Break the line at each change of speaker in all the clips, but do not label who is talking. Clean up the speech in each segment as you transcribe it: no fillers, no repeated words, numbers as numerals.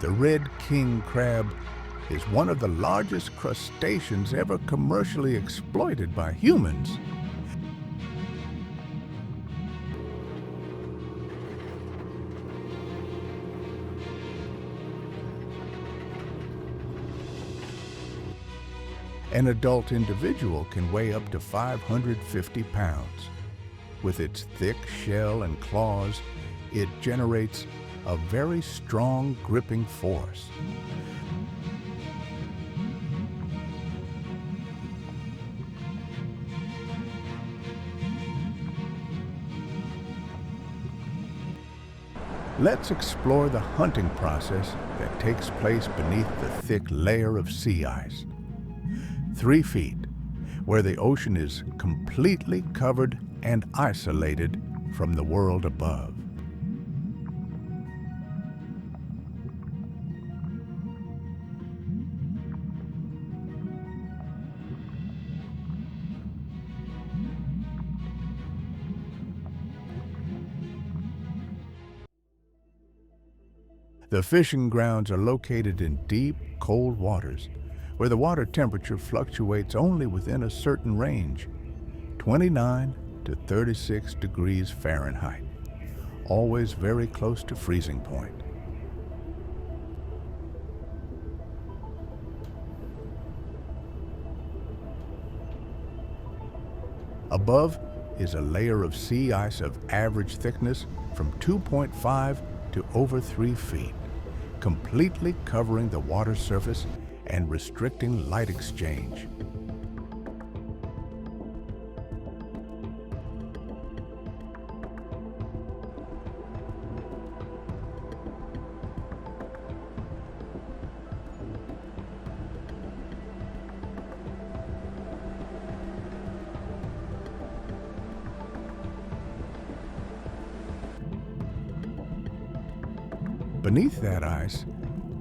The red king crab is one of the largest crustaceans ever commercially exploited by humans. An adult individual can weigh up to 550 pounds. With its thick shell and claws, it generates a very strong gripping force. Let's explore the hunting process that takes place beneath the thick layer of sea ice. 3 feet, where the ocean is completely covered and isolated from the world above. The fishing grounds are located in deep, cold waters, where the water temperature fluctuates only within a certain range, 29 to 36 degrees Fahrenheit, always very close to freezing point. Above is a layer of sea ice of average thickness from 2.5 to over 3 feet, completely covering the water surface and restricting light exchange. Beneath that ice,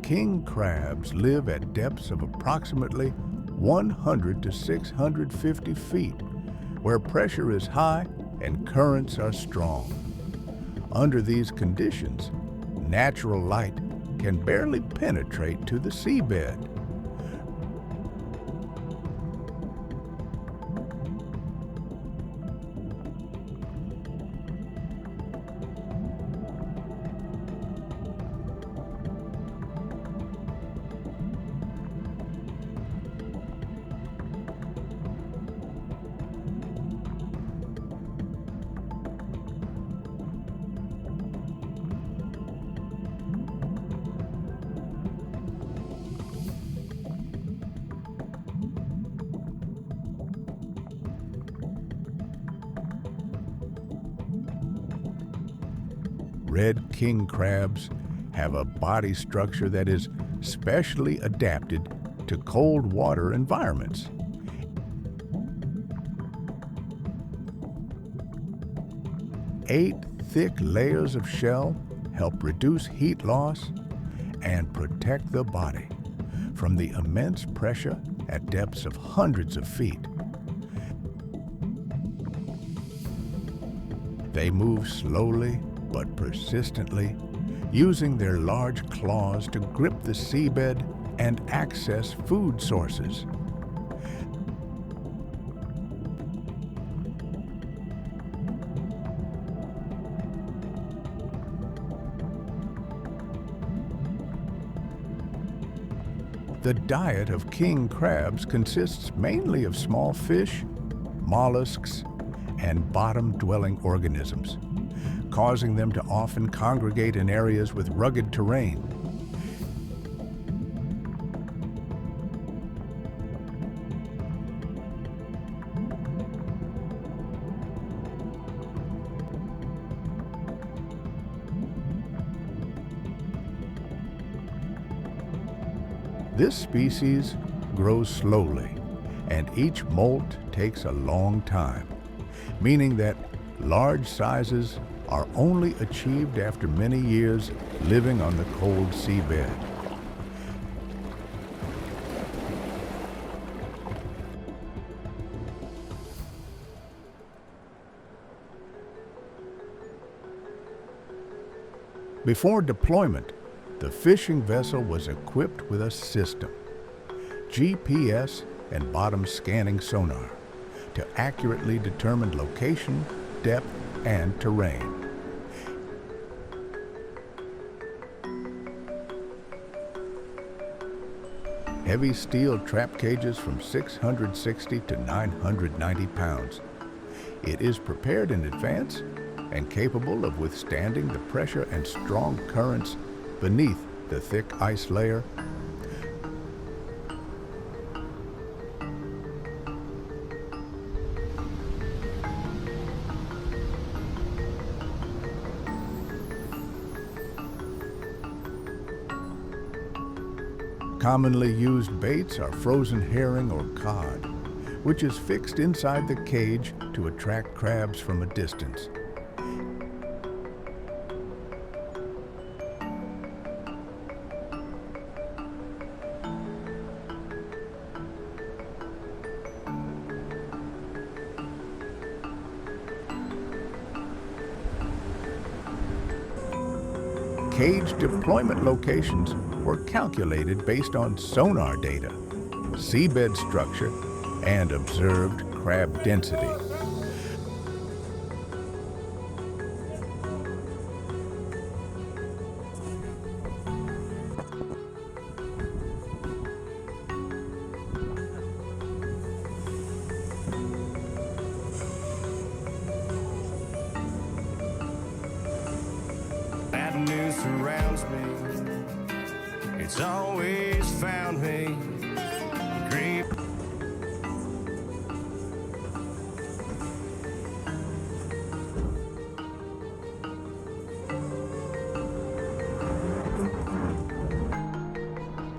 king crabs live at depths of approximately 100 to 650 feet, where pressure is high and currents are strong. Under these conditions, natural light can barely penetrate to the seabed. Red king crabs have a body structure that is specially adapted to cold water environments. Eight thick layers of shell help reduce heat loss and protect the body from the immense pressure at depths of hundreds of feet. They move slowly but persistently, using their large claws to grip the seabed and access food sources. The diet of king crabs consists mainly of small fish, mollusks, and bottom-dwelling organisms, causing them to often congregate in areas with rugged terrain. This species grows slowly, and each molt takes a long time, meaning that large sizes are only achieved after many years living on the cold seabed. Before deployment, The fishing vessel was equipped with a system, GPS and bottom scanning sonar, to accurately determine location, depth, and terrain. Heavy steel trap cages from 660 to 990 pounds. It is prepared in advance and capable of withstanding the pressure and strong currents beneath the thick ice layer. Commonly used baits are frozen herring or cod, which is fixed inside the cage to attract crabs from a distance. Cage deployment locations were calculated based on sonar data, seabed structure, and observed crab density.
Bad news surrounds me. It's always found me. Creep.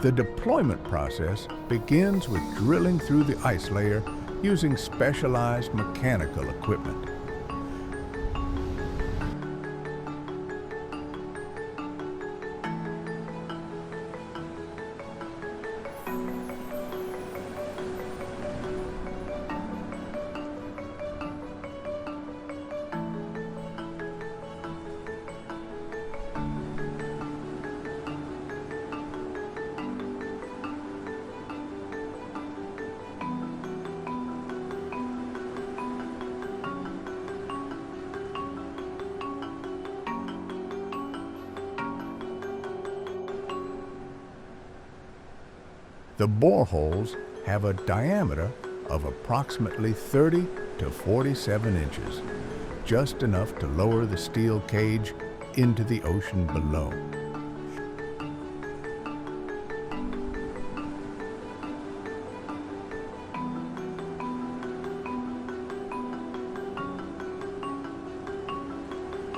The deployment process begins with drilling through the ice layer using specialized mechanical equipment. The boreholes have a diameter of approximately 30 to 47 inches, just enough to lower the steel cage into the ocean below.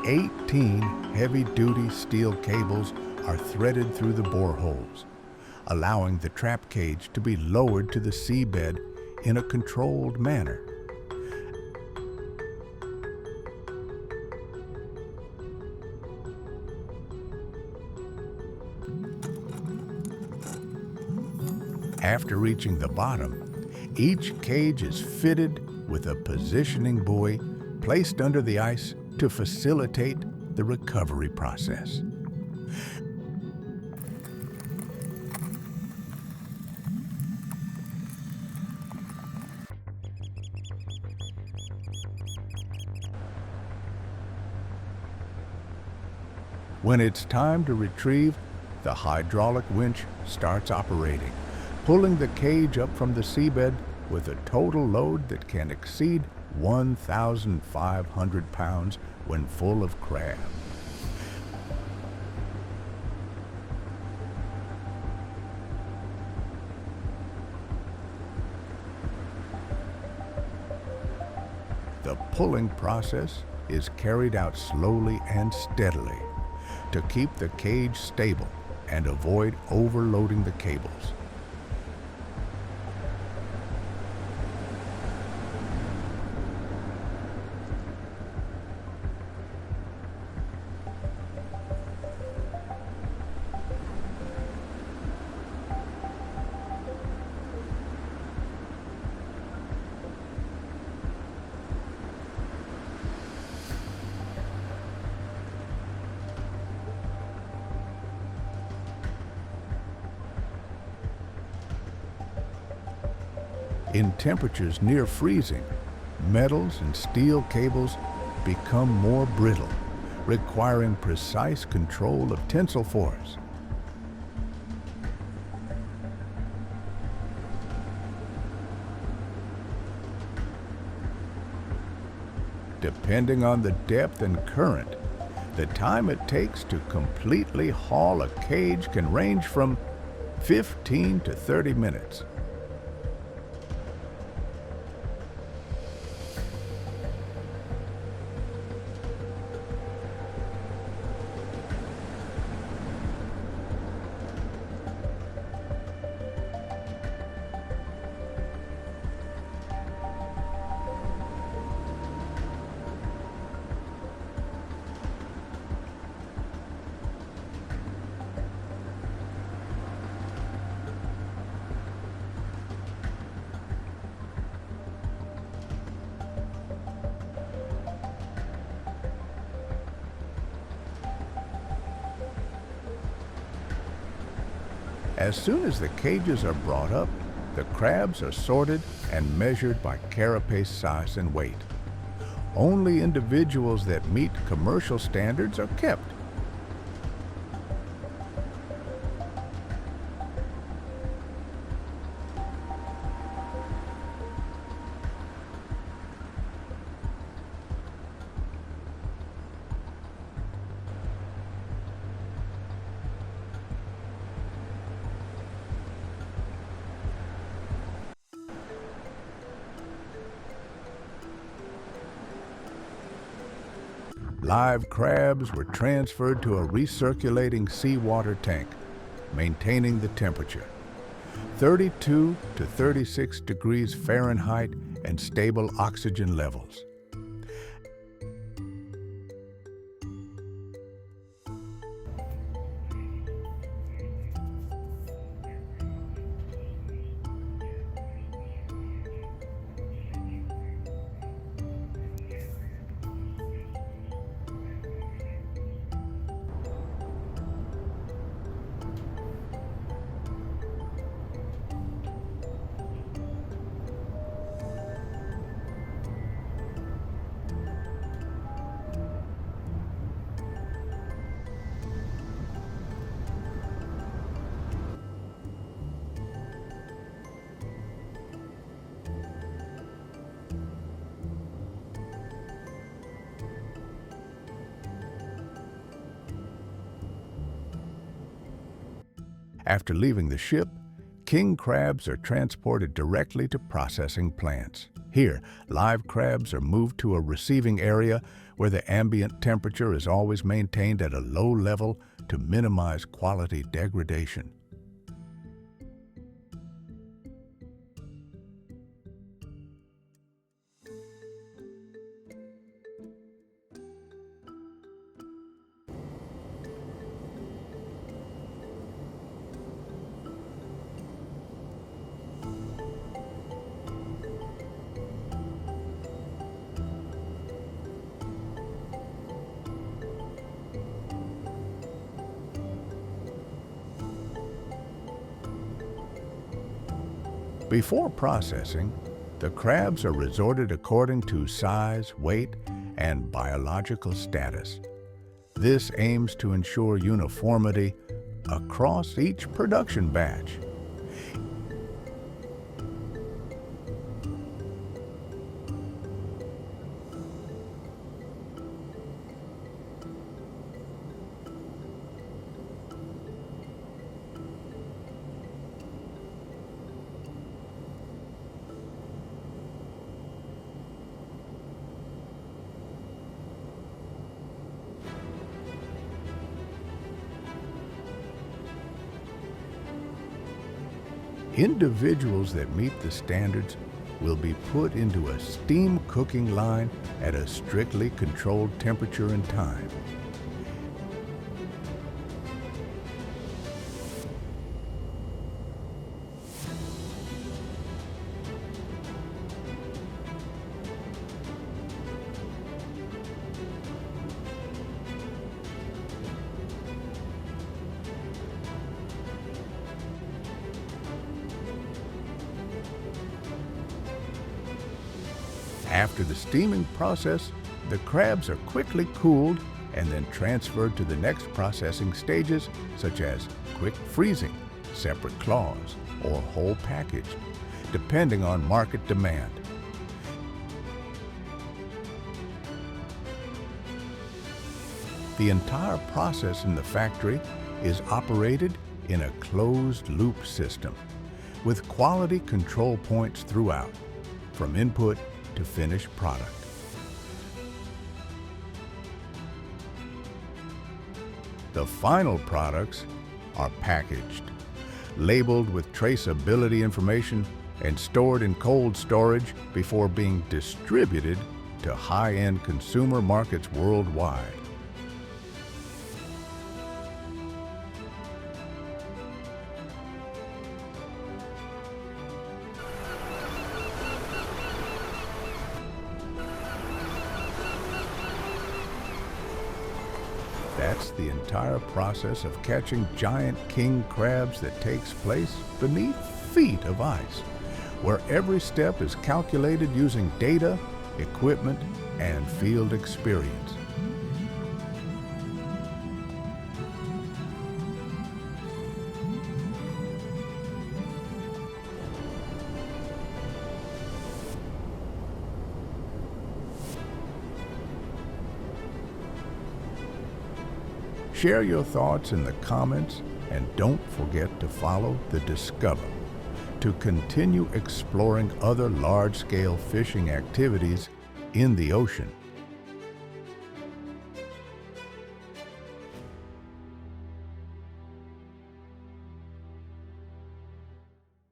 "18 heavy-duty steel cables are threaded through the boreholes, allowing the trap cage to be lowered to the seabed in a controlled manner. After reaching the bottom, each cage is fitted with a positioning buoy placed under the ice to facilitate the recovery process. When it's time to retrieve, the hydraulic winch starts operating, pulling the cage up from the seabed with a total load that can exceed 1,500 pounds when full of crab. The pulling process is carried out slowly and steadily to keep the cage stable and avoid overloading the cables. In temperatures near freezing, metals and steel cables become more brittle, requiring precise control of tensile force. Depending on the depth and current, the time it takes to completely haul a cage can range from 15 to 30 minutes. As soon as the cages are brought up, the crabs are sorted and measured by carapace size and weight. Only individuals that meet commercial standards are kept. Live crabs were transferred to a recirculating seawater tank, maintaining the temperature, 32 to 36 degrees Fahrenheit and stable oxygen levels. After leaving the ship, king crabs are transported directly to processing plants. Here, live crabs are moved to a receiving area where the ambient temperature is always maintained at a low level to minimize quality degradation. Before processing, the crabs are resorted according to size, weight, and biological status. This aims to ensure uniformity across each production batch. Individuals that meet the standards will be put into a steam cooking line at a strictly controlled temperature and time. After the steaming process, the crabs are quickly cooled and then transferred to the next processing stages, such as quick freezing, separate claws, or whole package, depending on market demand. The entire process in the factory is operated in a closed-loop system with quality control points throughout, from input to finished product. The final products are packaged, labeled with traceability information, and stored in cold storage before being distributed to high-end consumer markets worldwide. That's the entire process of catching giant king crabs that takes place beneath feet of ice, where every step is calculated using data, equipment, and field experience. Share your thoughts in the comments, and don't forget to follow the Discover to continue exploring other large-scale fishing activities in the ocean.